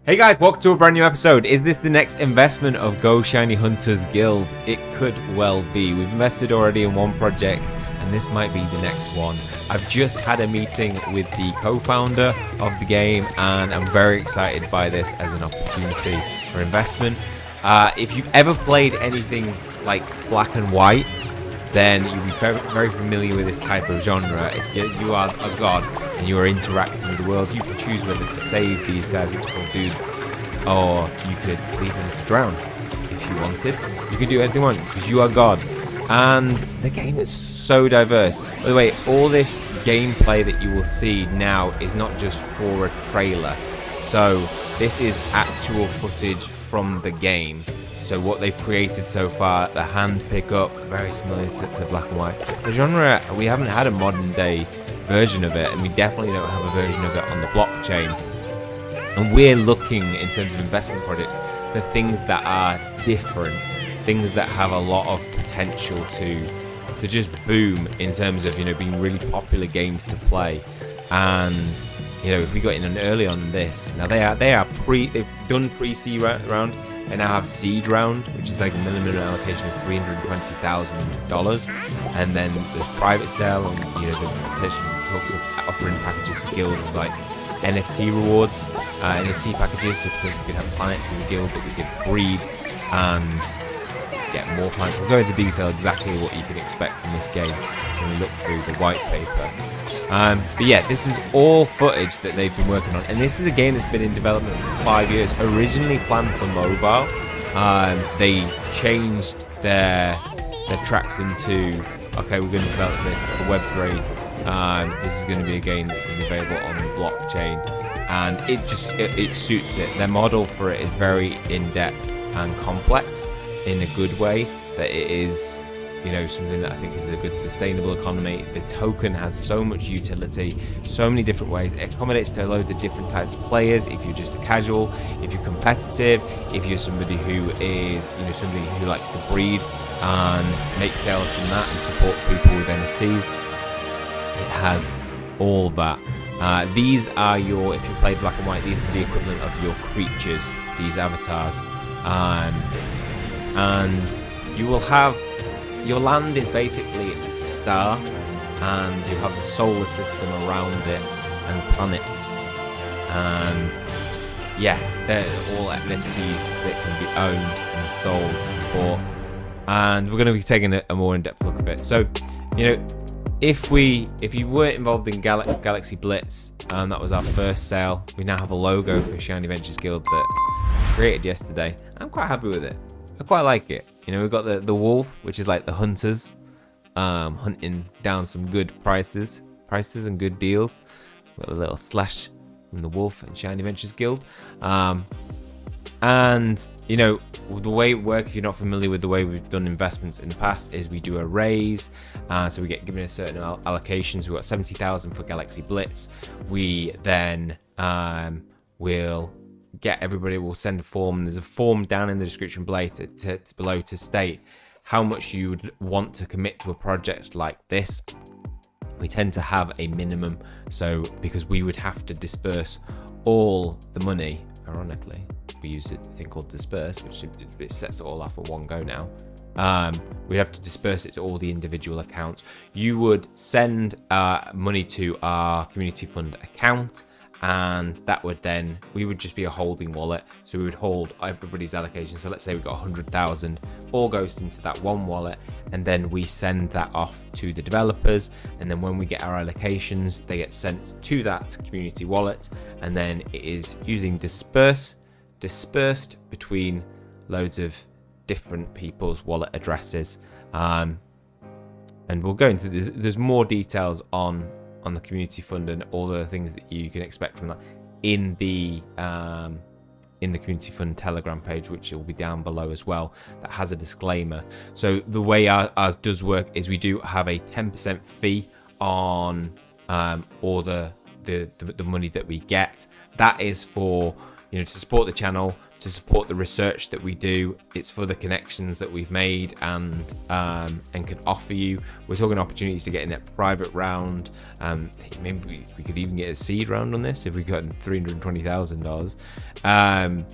Hey guys, welcome to a brand new episode. Is this the next investment of Goshinyhunting's Guild? It could well be. We've invested already in one project and this might be the next one. I've just had a meeting with the co-founder of the game and I'm very excited by this as an opportunity for investment. If you've ever played anything like Black and White, then you'll be very familiar with this type of genre. You are a god and you are interacting with the world. You can choose whether to save these guys, which are called dudes, or you could leave them to drown if you wanted. You can do anything you want because you are god. And the game is so diverse. By the way, all this gameplay that you will see now is not just for a trailer. So this is actual footage from the game. So what they've created so far, the hand pickup, very similar to Black and White. The genre, we haven't had a modern day version of it, and we definitely don't have a version of it on the blockchain. And we're looking, in terms of investment projects, for things that are different, things that have a lot of potential to just boom in terms of, being really popular games to play. And if we got in early on this, now they've done pre-seed round. They now have seed round, which is like a minimum allocation of $320,000, and then there's private sale, and the potential talks of offering packages for guilds like NFT rewards, NFT packages, so potentially we could have planets as a guild that we could breed and get more planets. We'll go into detail exactly what you can expect from this game when we look through the white paper. But yeah, this is all footage that they've been working on, and this is a game that's been in development for 5 years. Originally planned for mobile, they changed their tracks into, okay, we're going to develop this for Web3. This is going to be a game that's going to be available on the blockchain, and it suits it. Their model for it is very in-depth and complex in a good way, that it is something that I think is a good sustainable economy. The token has so much utility, so many different ways. It accommodates to loads of different types of players. If you're just a casual, if you're competitive, if you're somebody who is somebody who likes to breed and make sales from that and support people with NFTs, it has all that. These are if you play Black and White, these are the equivalent of your creatures, these avatars, and you will have, your land is basically a star, and you have the solar system around it and planets, and yeah, they're all NFTs that can be owned and sold and bought. And we're going to be taking a more in-depth look at it. So if you weren't involved in Galaxy Blitz, that was our first sale. We now have a logo for Shiny Ventures Guild that I created yesterday. I'm quite happy with it. I quite like it. We've got the wolf, which is like the hunters, hunting down some good prices and good deals. We've got a little slash from the wolf and Shiny Ventures Guild. And the way it works, if you're not familiar with the way we've done investments in the past, is we do a raise, so we get given a certain allocation. So we've got 70,000 for Galaxy Blitz. We then will get everybody, will send a form. There's a form down in the description below to state how much you would want to commit to a project like this. We tend to have a minimum, so because we would have to disperse all the money. Ironically, we use a thing called disperse, which sets it all off at one go now. We'd have to disperse it to all the individual accounts. You would send money to our community fund account, and that would then, we would just be a holding wallet, so we would hold everybody's allocation. So let's say we've got 100,000, all goes into that one wallet, and then we send that off to the developers, and then when we get our allocations, they get sent to that community wallet, and then it is using dispersed between loads of different people's wallet addresses. And we'll go into this. There's more details on the community fund and all the things that you can expect from that in the community fund Telegram page, which will be down below as well, that has a disclaimer. So the way ours does work is we do have a 10% fee on all the money that we get. That is for to support the channel, to support the research that we do. It's for the connections that we've made and can offer you. We're talking opportunities to get in that private round. Maybe we could even get a seed round on this if we got $320,000.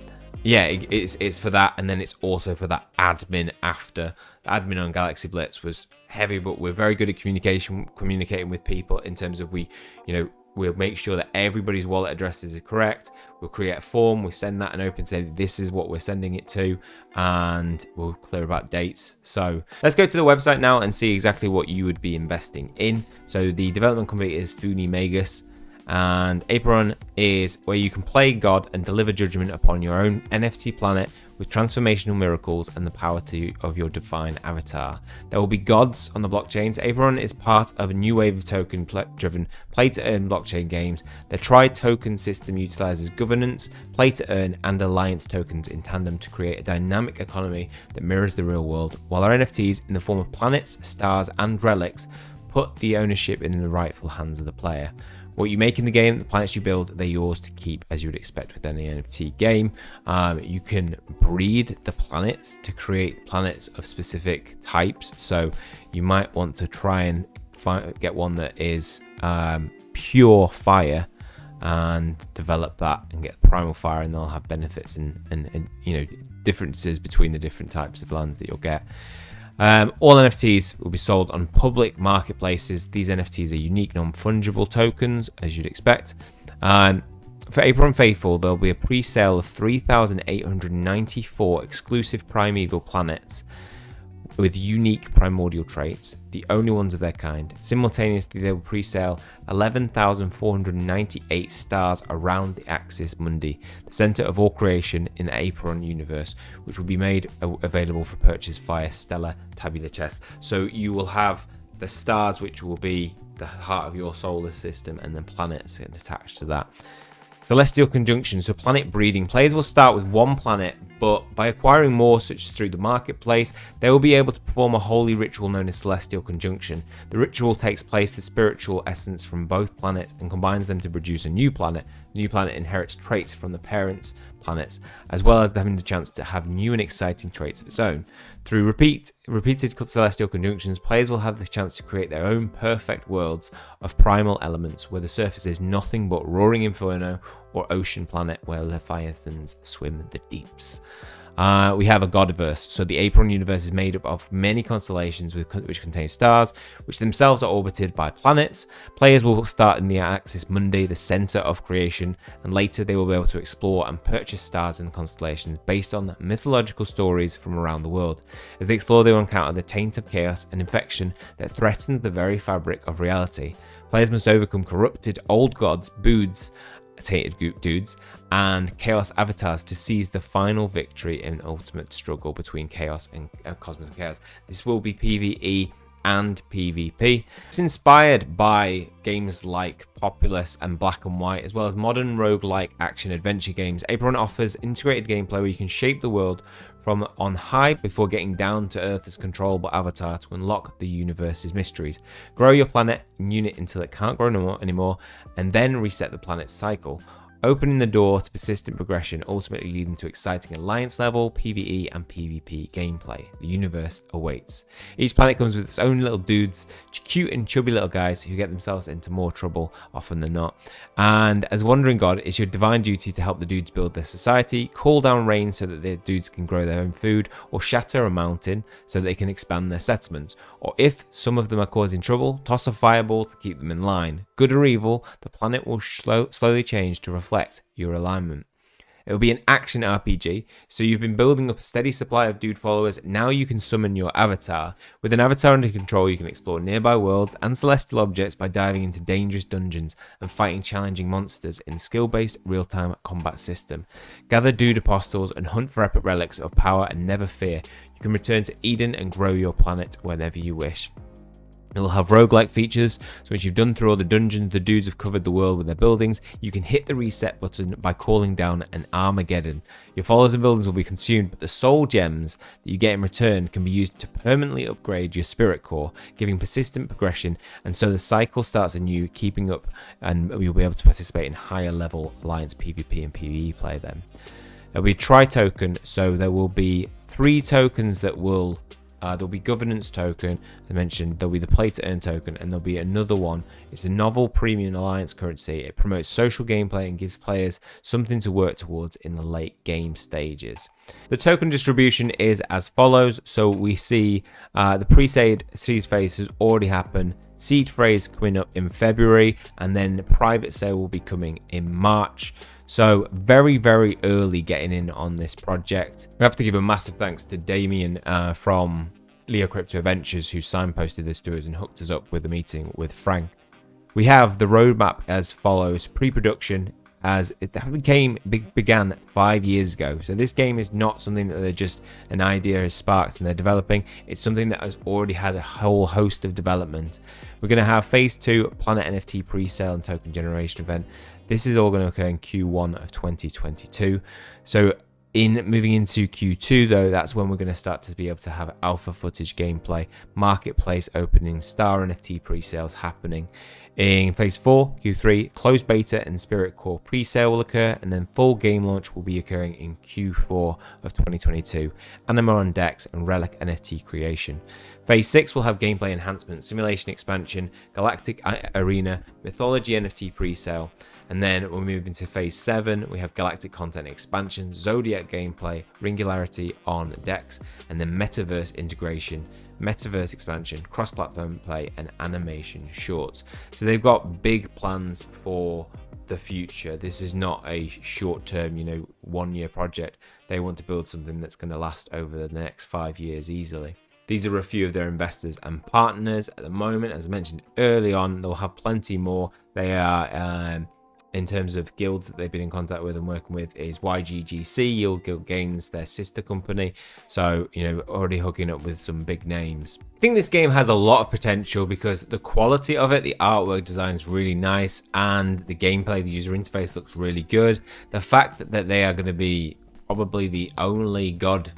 Yeah, it's for that, and then it's also for that admin after. The admin on Galaxy Blitz was heavy, but we're very good at communicating with people in terms of we'll make sure that everybody's wallet addresses are correct. We'll create a form, we send that and open, say this is what we're sending it to, and we'll clear about dates. So let's go to the website now and see exactly what you would be investing in. So the development company is Funi Magus, and Apeiron is where you can play God and deliver judgment upon your own NFT planet with transformational miracles and the power of your divine avatar. There will be gods on the blockchains. Apeiron is part of a new wave of token-driven play-to-earn blockchain games. The tri-token system utilizes governance, play-to-earn, and alliance tokens in tandem to create a dynamic economy that mirrors the real world, while our NFTs in the form of planets, stars, and relics put the ownership in the rightful hands of the player. What you make in the game, the planets you build, they're yours to keep, as you would expect with any NFT game. You can breed the planets to create planets of specific types. So you might want to try and get one that is pure fire and develop that and get primal fire, and they'll have benefits and differences between the different types of lands that you'll get. All NFTs will be sold on public marketplaces. These NFTs are unique, non-fungible tokens, as you'd expect. For Apron Faithful, there'll be a pre-sale of 3,894 exclusive primeval planets with unique primordial traits, the only ones of their kind. Simultaneously, they will pre-sale 11,498 stars around the Axis Mundi, the center of all creation in the Apeiron universe, which will be made available for purchase via Stellar Tabular Chest. So you will have the stars, which will be the heart of your solar system, and then planets attached to that. Celestial Conjunction, so planet breeding. Players will start with one planet, but by acquiring more, such as through the marketplace, they will be able to perform a holy ritual known as Celestial Conjunction. The ritual takes place the spiritual essence from both planets and combines them to produce a new planet. The new planet inherits traits from the parents' planets, as well as having the chance to have new and exciting traits of its own. Through repeated celestial conjunctions, players will have the chance to create their own perfect worlds of primal elements, where the surface is nothing but roaring inferno, or ocean planet where leviathans swim the deeps. We have a Godiverse, so the Apron universe is made up of many constellations which contain stars, which themselves are orbited by planets. Players will start in the Axis Mundi, the center of creation, and later they will be able to explore and purchase stars and constellations based on mythological stories from around the world. As they explore, they will encounter the taint of chaos and infection that threatens the very fabric of reality. Players must overcome corrupted old gods, boods, tainted dudes, and chaos avatars to seize the final victory in ultimate struggle between chaos and cosmos and chaos. This will be PvE and PvP. It's inspired by games like Populous and Black and White, as well as modern roguelike action adventure games. Apron offers integrated gameplay where you can shape the world from on high before getting down to earth as controllable avatar to unlock the universe's mysteries. Grow your planet and unit until it can't grow anymore, and then reset the planet's cycle, opening the door to persistent progression, ultimately leading to exciting alliance level, PvE and PvP gameplay. The universe awaits. Each planet comes with its own little dudes, cute and chubby little guys who get themselves into more trouble often than not. And as Wandering God, it's your divine duty to help the dudes build their society, call down rain so that the dudes can grow their own food, or shatter a mountain so that they can expand their settlements. Or if some of them are causing trouble, toss a fireball to keep them in line. Good or evil, the planet will slowly change to reflect your alignment. It will be an action RPG, so you've been building up a steady supply of dude followers. Now you can summon your avatar. With an avatar under control, you can explore nearby worlds and celestial objects by diving into dangerous dungeons and fighting challenging monsters in skill-based real-time combat system. Gather dude apostles and hunt for epic relics of power, and never fear. You can return to Eden and grow your planet whenever you wish. It will have roguelike features, so once you've done through all the dungeons, the dudes have covered the world with their buildings, you can hit the reset button by calling down an Armageddon. Your followers and buildings will be consumed, but the soul gems that you get in return can be used to permanently upgrade your spirit core, giving persistent progression, and so the cycle starts anew, keeping up, and you'll be able to participate in higher level alliance PvP and PvE play then. There'll be a tri-token, so there will be 3 tokens that will there'll be governance token, as I mentioned, there'll be the play to earn token, and there'll be another one. It's a novel premium alliance currency. It promotes social gameplay and gives players something to work towards in the late game stages. The token distribution is as follows. So we see the pre-seed phase has already happened. Seed phase coming up in February, and then the private sale will be coming in March. So very, very early getting in on this project. We have to give a massive thanks to Damien from Leo Crypto Ventures, who signposted this to us and hooked us up with a meeting with Frank. We have the roadmap as follows. Pre-production, as it began 5 years ago. So this game is not something that they're just an idea has sparked and they're developing. It's something that has already had a whole host of development. We're going to have phase 2 Planet NFT pre-sale and token generation event. This is all going to occur in Q1 of 2022. So moving into Q2 though, that's when we're going to start to be able to have alpha footage gameplay, marketplace opening, star NFT pre-sales happening. In phase 4, Q3, closed beta and Spirit Core pre-sale will occur, and then full game launch will be occurring in Q4 of 2022. Anima on Dex and Relic NFT creation. Phase 6 will have gameplay enhancement, simulation expansion, Galactic Arena, Mythology NFT pre-sale. And then we'll move into phase 7. We have Galactic content expansion, Zodiac gameplay, Ringularity on Dex, and then Metaverse integration, Metaverse expansion, cross-platform play, and animation shorts. So they've got big plans for the future. This is not a short-term, 1 year project. They want to build something that's going to last over the next 5 years easily. These are a few of their investors and partners at the moment. As I mentioned early on, they'll have plenty more. They are in terms of guilds that they've been in contact with and working with is YGGC, Yield Guild Games, their sister company. So, already hooking up with some big names. I think this game has a lot of potential because the quality of it, the artwork design is really nice, and the gameplay, the user interface looks really good. The fact that they are going to be probably the only god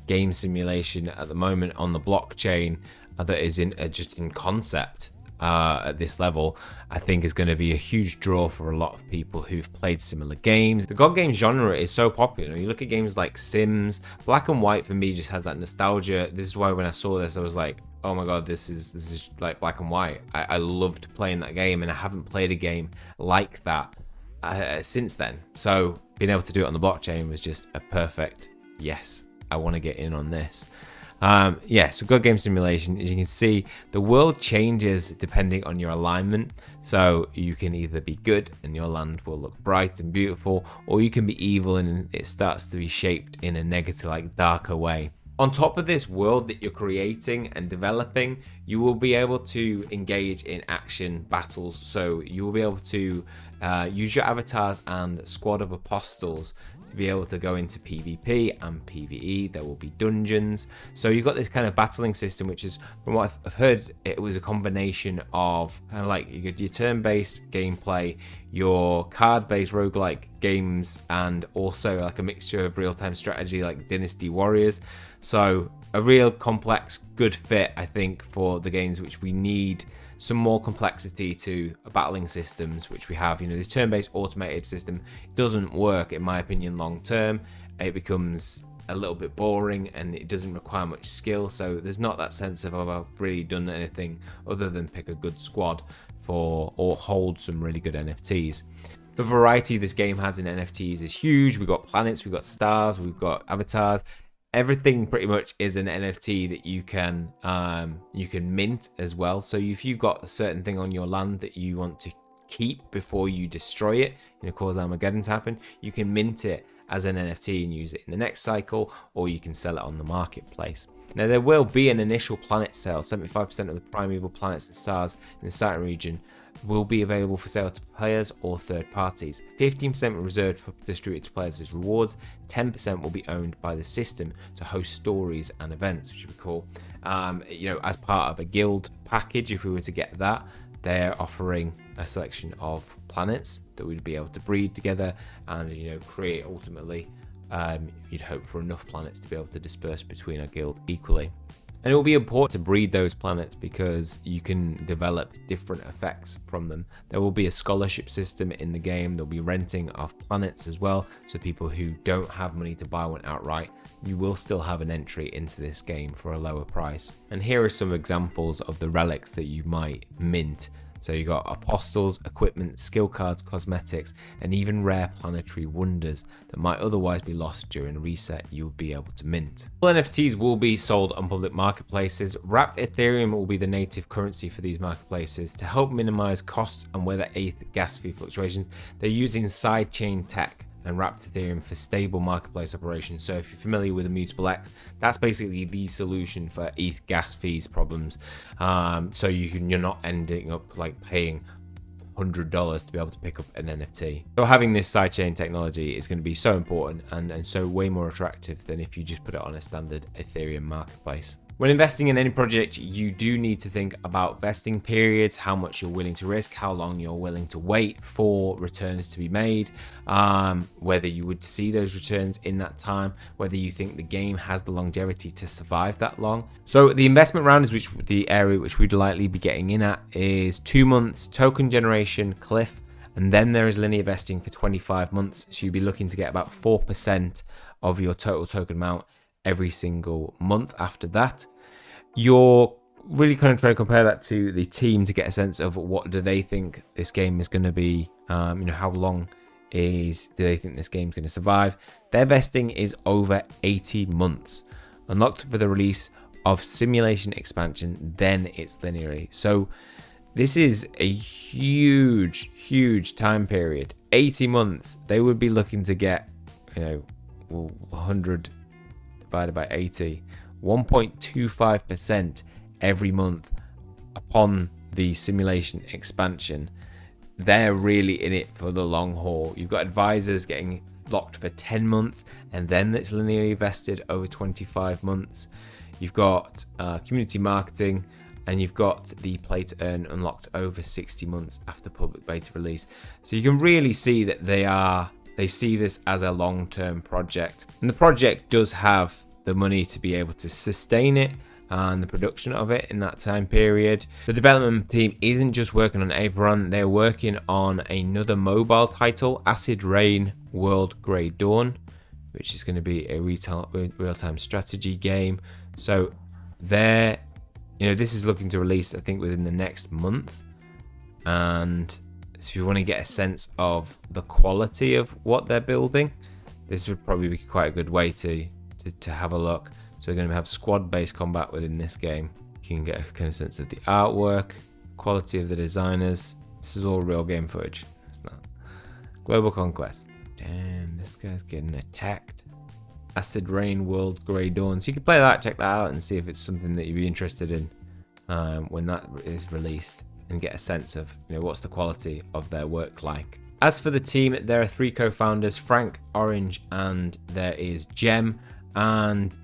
game simulation at the moment on the blockchain that is just in concept at this level, I think is going to be a huge draw for a lot of people who've played similar games. The god game genre is so popular. You look at games like Sims, Black and White for me just has that nostalgia. This is why when I saw this, I was like, oh my god, this is like Black and White. I loved playing that game, and I haven't played a game like that since then. So being able to do it on the blockchain was just a perfect yes. I want to get in on this. So god game simulation, as you can see, the world changes depending on your alignment. So you can either be good and your land will look bright and beautiful, or you can be evil and it starts to be shaped in a negative, like darker way. On top of this world that you're creating and developing, you will be able to engage in action battles. So you will be able to use your avatars and squad of apostles to be able to go into PvP and PvE. There will be dungeons. So you've got this kind of battling system, which is, from what I've heard, it was a combination of kind of like you got your turn-based gameplay, your card-based roguelike games, and also like a mixture of real-time strategy like Dynasty Warriors. So a real complex, good fit, I think, for the games which we need. Some more complexity to battling systems, which we have. This turn-based automated system doesn't work, in my opinion, long term. It becomes a little bit boring and it doesn't require much skill. So there's not that sense of, oh, I've really done anything other than pick a good squad or hold some really good NFTs. The variety this game has in NFTs is huge. We've got planets, we've got stars, we've got avatars. Everything pretty much is an NFT that you can mint as well. So if you've got a certain thing on your land that you want to keep before you destroy it, cause Armageddon to happen, you can mint it as an NFT and use it in the next cycle, or you can sell it on the marketplace. Now there will be an initial planet sale. 75% of the primeval planets and stars in the Saturn region will be available for sale to players or third parties. 15% reserved for distributed to players as rewards. 10% will be owned by the system to host stories and events, which would be cool. As part of a guild package, if we were to get that, they're offering a selection of planets that we'd be able to breed together and create ultimately. You'd hope for enough planets to be able to disperse between our guild equally. And it will be important to breed those planets because you can develop different effects from them. There will be a scholarship system in the game. There'll be renting of planets as well. So people who don't have money to buy one outright, you will still have an entry into this game for a lower price. And here are some examples of the relics that you might mint. So you got apostles, equipment, skill cards, cosmetics, and even rare planetary wonders that might otherwise be lost during a reset you'll be able to mint. All NFTs will be sold on public marketplaces. Wrapped Ethereum will be the native currency for these marketplaces. To help minimize costs and weather ETH gas fee fluctuations, they're using sidechain tech and Wrapped Ethereum for stable marketplace operations. So if you're familiar with Immutable X, that's basically the solution for ETH gas fees problems. So you're not ending up like paying $100 to be able to pick up an NFT. So having this sidechain technology is going to be so important and so way more attractive than if you just put it on a standard Ethereum marketplace. When investing in any project, you do need to think about vesting periods, how much you're willing to risk, how long you're willing to wait for returns to be made, whether you would see those returns in that time, whether you think the game has the longevity to survive that long. So the investment round is the area which we'd likely be getting in at is 2 months, token generation, cliff, and then there is linear vesting for 25 months. So you'll be looking to get about 4% of your total token amount every single month after that. You're really kind of trying to compare that to the team to get a sense of what do they think this game is going to be, how long do they think this game's going to survive. Their vesting is over 80 months. Unlocked for the release of simulation expansion, then it's linearly. So this is a huge time period. 80 months. They would be looking to get, 100 divided by 80, 1.25% every month upon the simulation expansion. They're really in it for the long haul. You've got advisors getting locked for 10 months and then it's linearly vested over 25 months. You've got community marketing, and you've got the play to earn unlocked over 60 months after public beta release. So you can really see that they see this as a long-term project, and the project does have the money to be able to sustain it and the production of it in that time period. The development team isn't just working on Apron, they're working on another mobile title, Acid Rain World Grey Dawn, which is going to be a real-time strategy game. So this is looking to release, I think, within the next month. And so if you want to get a sense of the quality of what they're building, this would probably be quite a good way to have a look. So we're going to have squad-based combat within this game. You can get a kind of sense of the artwork, quality of the designers. This is all real game footage. It's not. Global Conquest. Damn, this guy's getting attacked. Acid Rain World Grey Dawn. So you can play that, check that out, and see if it's something that you'd be interested in when that is released, and get a sense of what's the quality of their work like. As for the team, there are 3 co-founders, Frank, Orange, and there is Jem. And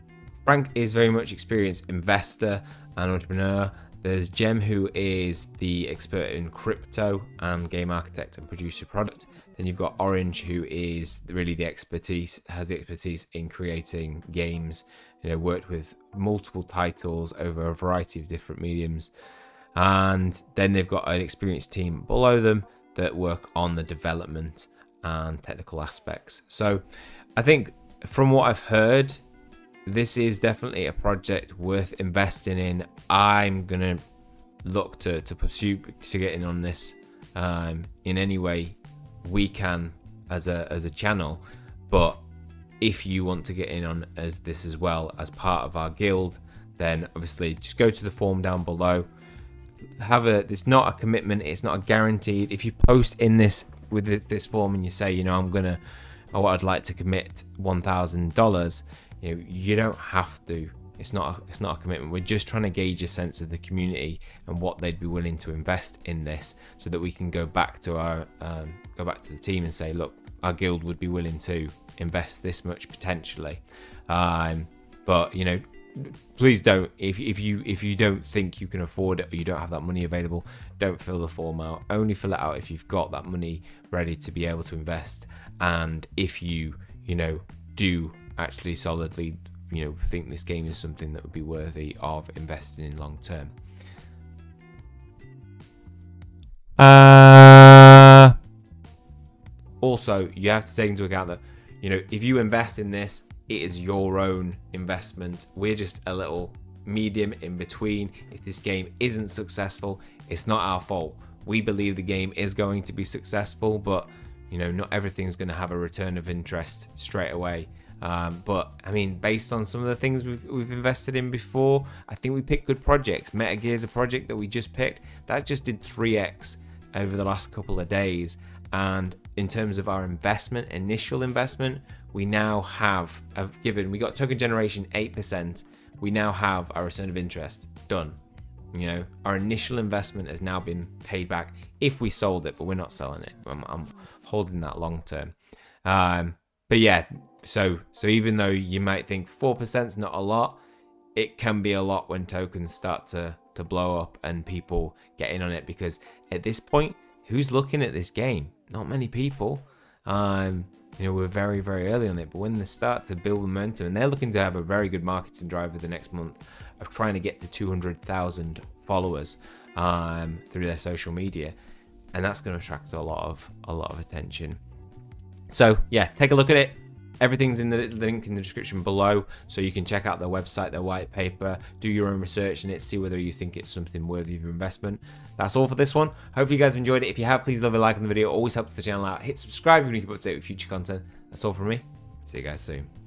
Frank is very much experienced investor and entrepreneur. There's Jem, who is the expert in crypto and game architect and producer product. Then you've got Orange, who is really has the expertise in creating games, worked with multiple titles over a variety of different mediums. And then they've got an experienced team below them that work on the development and technical aspects. So I think from what I've heard, this is definitely a project worth investing in. I'm going to look to pursue to get in on this in any way we can as a channel. But if you want to get in on this as well as part of our guild, then obviously just go to the form down below. It's not a commitment, it's not a guaranteed. If you post in this with this form and you say, I'd like to commit $1,000, you don't have to. It's not a commitment. We're just trying to gauge a sense of the community and what they'd be willing to invest in this, so that we can go back to the team and say, look, our guild would be willing to invest this much potentially. But please don't. If you don't think you can afford it, or you don't have that money available, don't fill the form out. Only fill it out if you've got that money ready to be able to invest, and if you do actually solidly think this game is something that would be worthy of investing in long term. Also, you have to take into account that, if you invest in this, it is your own investment. We're just a little medium in between. If this game isn't successful, it's not our fault. We believe the game is going to be successful, but not everything's going to have a return of interest straight away. But I mean, based on some of the things we've invested in before, I think we picked good projects. Meta Gear's a project that we just picked that just did 3x over the last couple of days. And in terms of our investment, initial investment, we now have we got token generation 8%. We now have our return of interest done. Our initial investment has now been paid back if we sold it, but we're not selling it. I'm holding that long term. But yeah, so even though you might think 4% is not a lot, it can be a lot when tokens start to blow up and people get in on it, because at this point, who's looking at this game? Not many people. We're very, very early on it, but when they start to build momentum, and they're looking to have a very good marketing drive for the next month of trying to get to 200,000 followers through their social media, and that's going to attract a lot of attention. So yeah, take a look at it. Everything's in the link in the description below, so you can check out their website, their white paper, do your own research in it, see whether you think it's something worthy of your investment. That's all for this one. Hopefully you guys have enjoyed it. If you have, please leave a like on the video. It always helps the channel out. Hit subscribe if you want to keep up to date with future content. That's all from me. See you guys soon.